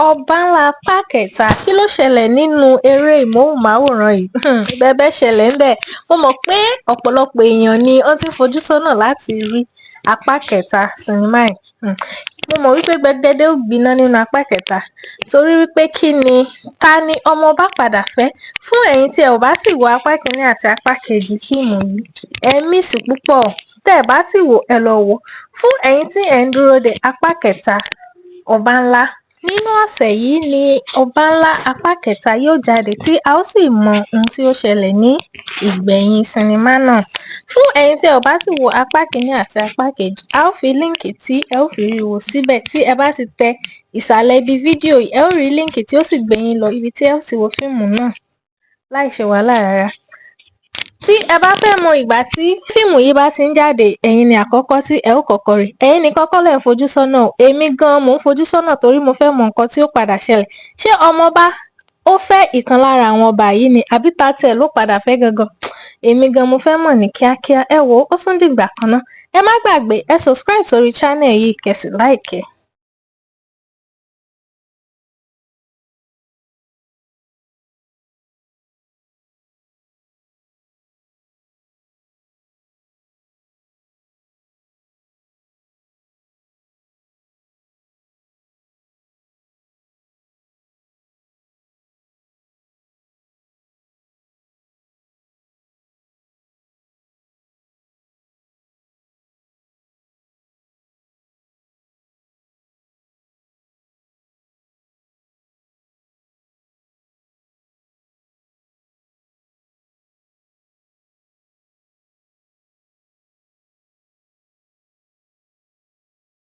Oba Nla apá kẹta kí ló ṣẹlẹ̀ nínú eré ìmóhùnmáwòrán yìí? Bẹ́bẹ́ ṣẹlẹ̀ ńbẹ̀. Mo mọ̀ pé ọ̀pọ̀lọpọ̀ èèyàn ni ó ti ń fojú sọ́nà láti rí apá kẹta sinimá yìí. Mo mọ̀ wípé gbẹgẹdẹ ó gbiná nínú apá kẹta torí wípé kí ni ta ni ọmọ ọba padà fẹ́? Fún ẹ̀yin tí ẹ ò bá sì wo apá kìíní àti apá kejì fíìmù yìí, ẹ mísì púpọ̀. Tẹ́ ẹ bá sì wò ẹ lọ wò. Fún ẹ̀yin tí ẹ ń dúró de apá kẹta Oba Nla, nínú ọ̀sẹ̀ yìí ni Oba Nla apá kẹta yóò jáde tí a ó sì mọ ohun tí ó ṣẹlẹ̀ ní ìgbẹ̀yìn sinimá náà. Fún ẹ̀yin tí ẹ ò bá sì wo apá kìíní àti apá kejì, a ó fi líǹkì tí ẹ ó fi rí wò síbẹ̀. Tí ẹ bá ti tẹ ìsàlẹ̀ ibi fídíò yìí, ẹ ó rí líǹkì tí ó sì gbé yín lọ ibi tí ẹ ó ti wo fíìmù náà láì ṣe wàhálà rárá. Tí ẹ bá fẹ́ mọ ìgbà tí fíìmù yìí bá ti ń jáde, ẹ̀yin ni àkọ́kọ́ tí ẹ ó kọ́kọ́ rí. Ẹ̀yin nìkan kọ́ lẹ̀ ń fojú sọ́nà o. Èmi gan-an mò ń fojú sọ́nà torí mo fẹ́ mọ nǹkan tí ó padà ṣẹlẹ̀. Ṣé ọmọọba ó fẹ́ ìkan lára àwọn ọba yìí ni àbí ta tiẹ̀ ló padà fẹ́ gangan? Èmi gan mo fẹ́ mọ̀ ní kíákíá. Ẹ wò ó tún dìgbà kan náà. Ẹ má gbàgbé ẹ subscribe sórí channel yìí kẹ́ sì like ẹ.